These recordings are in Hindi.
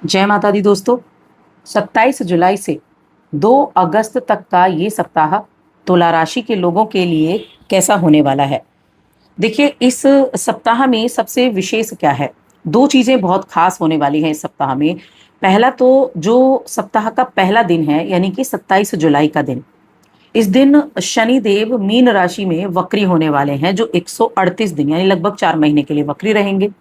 जय माता दी दोस्तों। 27 जुलाई से 2 अगस्त तक का ये सप्ताह तुला राशि के लोगों के लिए कैसा होने वाला है। देखिए, इस सप्ताह में सबसे विशेष क्या है, दो चीजें बहुत खास होने वाली हैं इस सप्ताह में। पहला तो जो सप्ताह का पहला दिन है यानी कि 27 जुलाई का दिन, इस दिन शनि देव मीन राशि में वक्री होने वाले हैं, जो 138 दिन यानी लगभग 4 महीने के लिए वक्री रहेंगे।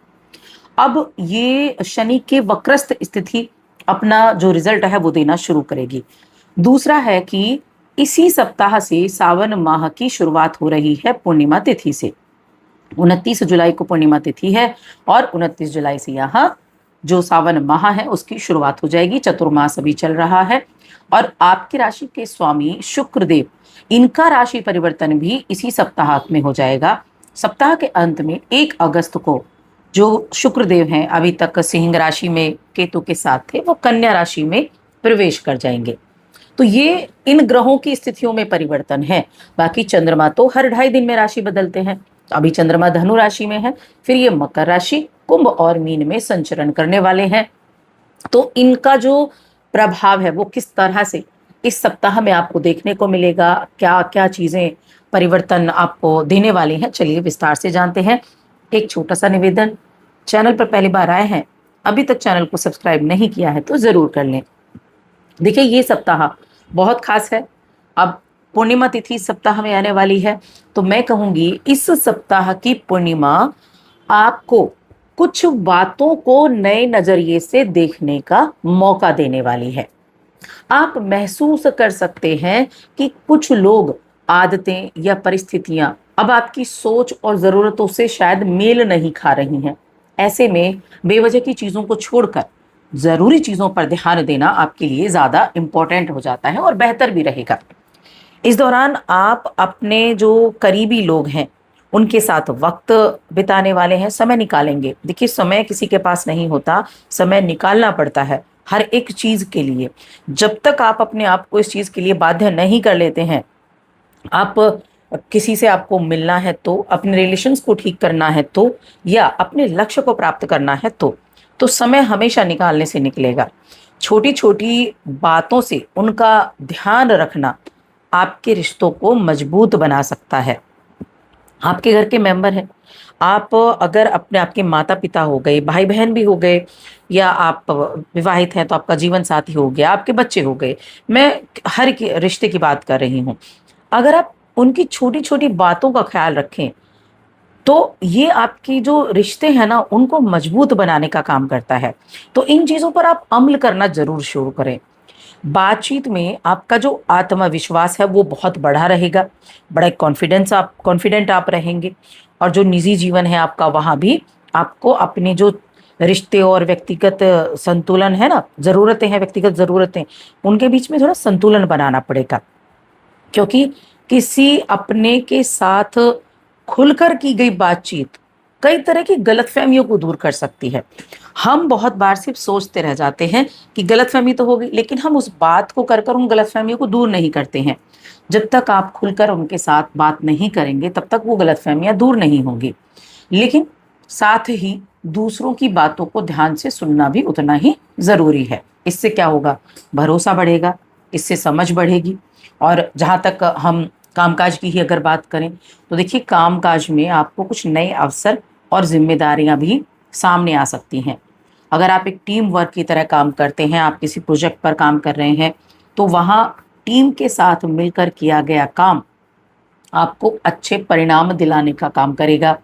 अब ये शनि के वक्रस्थ स्थिति अपना जो रिजल्ट है वो देना शुरू करेगी। दूसरा है कि इसी सप्ताह से सावन माह की शुरुआत हो रही है पूर्णिमा तिथि से। 29 जुलाई को पूर्णिमा तिथि है और 29 जुलाई से यहाँ जो सावन माह है उसकी शुरुआत हो जाएगी। चतुर्मास अभी चल रहा है और आपकी राशि के स्वामी शुक्र देव, इनका राशि परिवर्तन भी इसी सप्ताह में हो जाएगा। सप्ताह के अंत में 1 अगस्त को जो शुक्र देव हैं, अभी तक सिंह राशि में केतु के साथ थे, वो कन्या राशि में प्रवेश कर जाएंगे। तो ये इन ग्रहों की स्थितियों में परिवर्तन है। बाकी चंद्रमा तो हर 2.5 दिन में राशि बदलते हैं। तो अभी चंद्रमा धनु राशि में है, फिर ये मकर राशि, कुंभ और मीन में संचरण करने वाले हैं। तो इनका जो प्रभाव है वो किस तरह से इस सप्ताह में आपको देखने को मिलेगा, क्या क्या चीजें परिवर्तन आपको देने वाली हैं, चलिए विस्तार से जानते हैं। एक छोटा सा निवेदन, चैनल पर पहली बार आए हैं, अभी तक चैनल को सब्सक्राइब नहीं किया है तो जरूर कर लें। देखिए, ये सप्ताह बहुत खास है। अब पूर्णिमा तिथि सप्ताह में आने वाली है, तो मैं कहूंगी इस सप्ताह की पूर्णिमा आपको कुछ बातों को नए नजरिए से देखने का मौका देने वाली है। आप महसूस कर सकते हैं कि कुछ लोग, आदतें या परिस्थितियां अब आपकी सोच और जरूरतों से शायद मेल नहीं खा रही हैं। ऐसे में बेवजह की चीजों को छोड़कर जरूरी चीजों पर ध्यान देना आपके लिए ज्यादा इंपॉर्टेंट हो जाता है और बेहतर भी रहेगा। इस दौरान आप अपने जो करीबी लोग हैं उनके साथ वक्त बिताने वाले हैं, समय निकालेंगे। देखिए, समय किसी के पास नहीं होता, समय निकालना पड़ता है हर एक चीज के लिए। जब तक आप अपने आप को इस चीज के लिए बाध्य नहीं कर लेते हैं, आप किसी से आपको मिलना है तो, अपने रिलेशंस को ठीक करना है तो, या अपने लक्ष्य को प्राप्त करना है तो समय हमेशा निकालने से निकलेगा। छोटी छोटी बातों से उनका ध्यान रखना आपके रिश्तों को मजबूत बना सकता है। आपके घर के मेंबर हैं, आप अगर अपने आपके माता पिता हो गए, भाई बहन भी हो गए, या आप विवाहित हैं तो आपका जीवन साथी हो गया, आपके बच्चे हो गए, मैं हर रिश्ते की बात कर रही हूँ। अगर आप उनकी छोटी छोटी बातों का ख्याल रखें तो ये आपकी जो रिश्ते हैं ना उनको मजबूत बनाने का काम करता है। तो इन चीजों पर आप अमल करना जरूर शुरू करें। बातचीत में आपका जो आत्मविश्वास है वो बहुत बढ़ा रहेगा, बड़ा कॉन्फिडेंट आप रहेंगे। और जो निजी जीवन है आपका, वहाँ भी आपको अपने जो रिश्ते और व्यक्तिगत संतुलन है ना, जरूरतें हैं, व्यक्तिगत जरूरतें, उनके बीच में थोड़ा संतुलन बनाना पड़ेगा। क्योंकि किसी अपने के साथ खुलकर की गई बातचीत कई तरह की गलतफहमियों को दूर कर सकती है। हम बहुत बार सिर्फ सोचते रह जाते हैं कि गलतफहमी तो हो गई, लेकिन हम उस बात को कर कर उन गलतफहमियों को दूर नहीं करते हैं। जब तक आप खुलकर उनके साथ बात नहीं करेंगे तब तक वो गलतफहमियां दूर नहीं होंगी। लेकिन साथ ही दूसरों की बातों को ध्यान से सुनना भी उतना ही जरूरी है। इससे क्या होगा, भरोसा बढ़ेगा, इससे समझ बढ़ेगी। और जहाँ तक हम कामकाज की ही अगर बात करें तो देखिए, कामकाज में आपको कुछ नए अवसर और जिम्मेदारियां भी सामने आ सकती हैं। अगर आप एक टीम वर्क की तरह काम करते हैं, आप किसी प्रोजेक्ट पर काम कर रहे हैं, तो वहाँ टीम के साथ मिलकर किया गया काम आपको अच्छे परिणाम दिलाने का काम करेगा।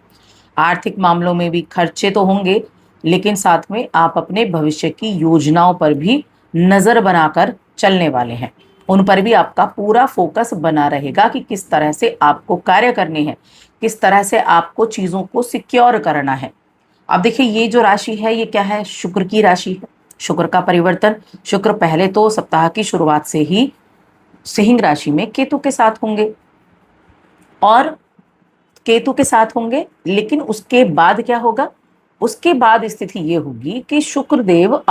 आर्थिक मामलों में भी खर्चे तो होंगे, लेकिन साथ में आप अपने भविष्य की योजनाओं पर भी नजर बनाकर चलने वाले हैं। उन पर भी आपका पूरा फोकस बना रहेगा कि किस तरह से आपको कार्य करने हैं, किस तरह से आपको चीजों को सिक्योर करना है। अब देखिए, ये जो राशि है ये क्या है, शुक्र की राशि है। शुक्र का परिवर्तन, शुक्र पहले तो सप्ताह की शुरुआत से ही सिंह राशि में केतु के साथ होंगे और केतु के साथ होंगे, लेकिन उसके बाद क्या होगा, उसके बाद स्थिति ये होगी कि शुक्र देव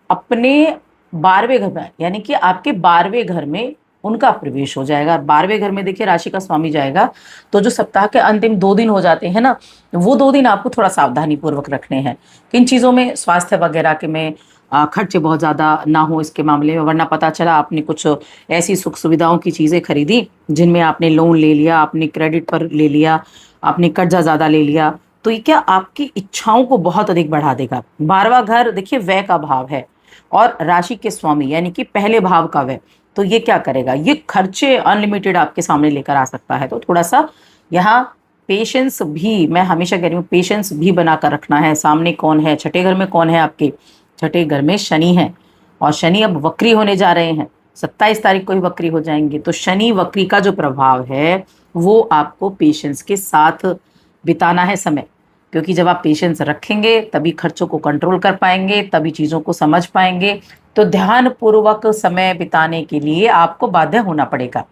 अपने 12वें घर में यानी कि आपके 12वें घर में उनका प्रवेश हो जाएगा। 12वें घर में देखिए राशि का स्वामी जाएगा, तो जो सप्ताह के अंतिम 2 दिन हो जाते हैं ना, वो 2 दिन आपको थोड़ा सावधानी पूर्वक रखने हैं। किन चीज़ों में, स्वास्थ्य वगैरह के में, खर्चे बहुत ज़्यादा ना हो इसके मामले में, वरना पता चला आपने कुछ ऐसी सुख सुविधाओं की चीज़ें खरीदी जिनमें आपने लोन ले लिया, आपने क्रेडिट पर ले लिया, आपने कर्जा ज़्यादा ले लिया, तो ये क्या आपकी इच्छाओं को बहुत अधिक बढ़ा देगा। 12वां घर देखिए व्यय का भाव है और राशि के स्वामी यानी कि पहले भाव का व्यय, तो ये क्या करेगा, ये खर्चे अनलिमिटेड आपके सामने लेकर आ सकता है। तो थोड़ा सा यहाँ पेशेंस भी, मैं हमेशा कह रही हूँ पेशेंस भी बनाकर रखना है। सामने कौन है, छठे घर में कौन है आपके, छठे घर में शनि है और शनि अब वक्री होने जा रहे हैं, 27 तारीख को ही वक्री हो जाएंगे। तो शनि वक्री का जो प्रभाव है वो आपको पेशेंस के साथ बिताना है समय, क्योंकि जब आप पेशेंस रखेंगे तभी खर्चों को कंट्रोल कर पाएंगे, तभी चीज़ों को समझ पाएंगे। तो ध्यानपूर्वक समय बिताने के लिए आपको बाध्य होना पड़ेगा।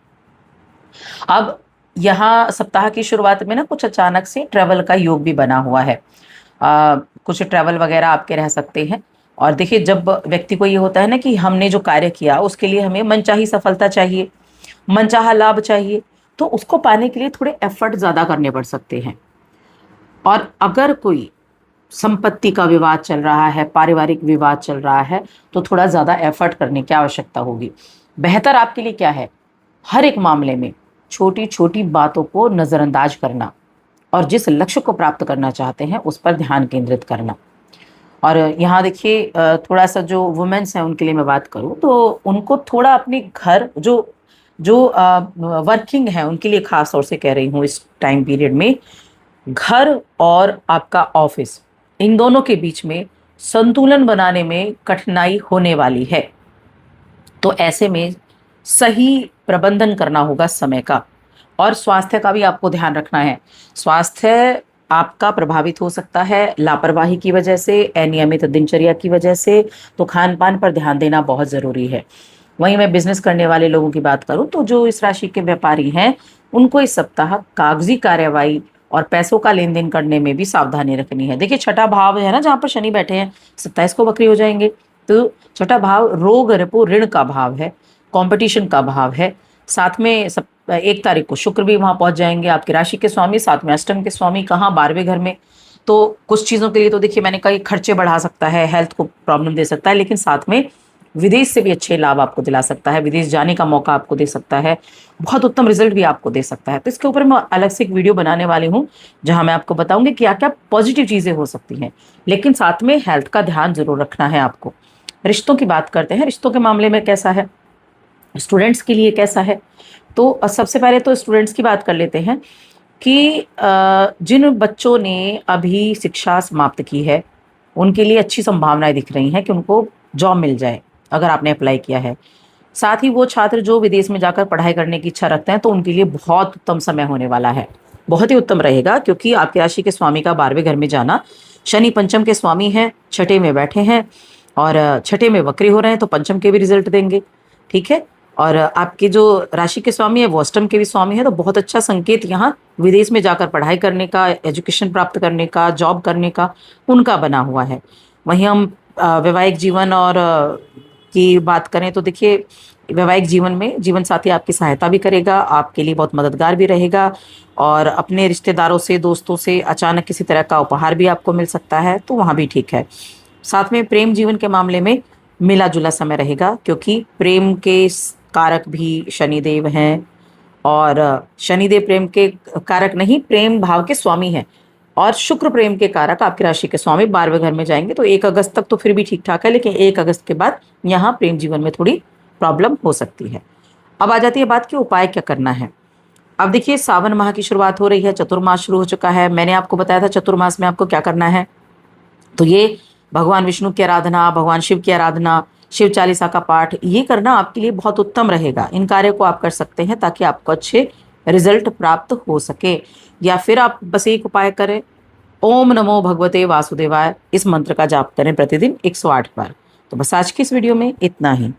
अब यहाँ सप्ताह की शुरुआत में ना कुछ अचानक से ट्रैवल का योग भी बना हुआ है। कुछ ट्रैवल वगैरह आपके रह सकते हैं। और देखिए जब व्यक्ति को ये होता है ना कि हमने जो कार्य किया उसके लिए हमें मनचाही सफलता चाहिए, मनचाहा लाभ चाहिए, तो उसको पाने के लिए थोड़े एफर्ट ज़्यादा करने पड़ सकते हैं। और अगर कोई संपत्ति का विवाद चल रहा है, पारिवारिक विवाद चल रहा है, तो थोड़ा ज़्यादा एफर्ट करने की आवश्यकता होगी। बेहतर आपके लिए क्या है, हर एक मामले में छोटी छोटी बातों को नज़रअंदाज करना और जिस लक्ष्य को प्राप्त करना चाहते हैं उस पर ध्यान केंद्रित करना। और यहाँ देखिए थोड़ा सा जो वुमेन्स हैं उनके लिए मैं बात करूँ तो उनको थोड़ा अपने घर जो जो वर्किंग है उनके लिए खास तौर से कह रही हूँ, इस टाइम पीरियड में घर और आपका ऑफिस, इन दोनों के बीच में संतुलन बनाने में कठिनाई होने वाली है। तो ऐसे में सही प्रबंधन करना होगा समय का। और स्वास्थ्य का भी आपको ध्यान रखना है। स्वास्थ्य आपका प्रभावित हो सकता है लापरवाही की वजह से, अनियमित दिनचर्या की वजह से, तो खान पान पर ध्यान देना बहुत ज़रूरी है। वहीं मैं बिजनेस करने वाले लोगों की बात करूं तो जो इस राशि के व्यापारी हैं उनको इस सप्ताह कागजी कार्यवाही और पैसों का लेन देन करने में भी सावधानी रखनी है। देखिए छठा भाव है ना, जहाँ पर शनि बैठे हैं, 27 को वक्री हो जाएंगे, तो छठा भाव रोग रिपो ऋण का भाव है, कंपटीशन का भाव है। साथ में 1 तारीख को शुक्र भी वहां पहुंच जाएंगे, आपकी राशि के स्वामी, साथ में अष्टम के स्वामी, कहाँ 12वें घर में। तो कुछ चीज़ों के लिए तो देखिए मैंने कही खर्चे बढ़ा सकता है, हेल्थ को प्रॉब्लम दे सकता है, लेकिन साथ में विदेश से भी अच्छे लाभ आपको दिला सकता है, विदेश जाने का मौका आपको दे सकता है, बहुत उत्तम रिजल्ट भी आपको दे सकता है। तो इसके ऊपर मैं अलग से एक वीडियो बनाने वाली हूँ जहां मैं आपको बताऊंगी क्या क्या पॉजिटिव चीज़ें हो सकती हैं, लेकिन साथ में हेल्थ का ध्यान जरूर रखना है आपको। रिश्तों की बात करते हैं, रिश्तों के मामले में कैसा है, स्टूडेंट्स के लिए कैसा है। तो सबसे पहले तो स्टूडेंट्स की बात कर लेते हैं कि जिन बच्चों ने अभी शिक्षा समाप्त की है उनके लिए अच्छी संभावनाएं दिख रही हैं कि उनको जॉब मिल जाए अगर आपने अप्लाई किया है। साथ ही वो छात्र जो विदेश में जाकर पढ़ाई करने की इच्छा रखते हैं तो उनके लिए बहुत उत्तम समय होने वाला है, बहुत ही उत्तम रहेगा, क्योंकि आपकी राशि के स्वामी का 12वें घर में जाना, शनि पंचम के स्वामी हैं, छठे में बैठे हैं और छठे में वक्री हो रहे हैं, तो पंचम के भी रिजल्ट देंगे। ठीक है, और आपके जो राशि के स्वामी है वो अष्टम के भी स्वामी है, तो बहुत अच्छा संकेत यहाँ विदेश में जाकर पढ़ाई करने का, एजुकेशन प्राप्त करने का, जॉब करने का उनका बना हुआ है। वहीं हम वैवाहिक जीवन और की बात करें तो देखिए वैवाहिक जीवन में जीवन साथी आपकी सहायता भी करेगा, आपके लिए बहुत मददगार भी रहेगा, और अपने रिश्तेदारों से, दोस्तों से अचानक किसी तरह का उपहार भी आपको मिल सकता है, तो वहाँ भी ठीक है। साथ में प्रेम जीवन के मामले में मिला जुला समय रहेगा, क्योंकि प्रेम के कारक भी शनिदेव हैं, और शनिदेव प्रेम के कारक नहीं, प्रेम भाव के स्वामी हैं, और शुक्र प्रेम के कारक आपकी राशि के स्वामी 12वें घर में जाएंगे। तो 1 अगस्त तक तो फिर भी ठीक ठाक है, लेकिन 1 अगस्त के बाद यहाँ प्रेम जीवन में थोड़ी प्रॉब्लम हो सकती है। अब आ जाती है बात कि उपाय क्या करना है। अब देखिए सावन माह की शुरुआत हो रही है, चतुर्मास शुरू हो चुका है। मैंने आपको बताया था चतुर्मास में आपको क्या करना है, तो ये भगवान विष्णु की आराधना, भगवान शिव की आराधना, शिव चालीसा का पाठ, ये करना आपके लिए बहुत उत्तम रहेगा। इन कार्यों को आप कर सकते हैं ताकि आपको अच्छे रिजल्ट प्राप्त हो सके। या फिर आप बस एक उपाय करें, ओम नमो भगवते वासुदेवाय, इस मंत्र का जाप करें प्रतिदिन 108 बार। तो बस आज की इस वीडियो में इतना ही।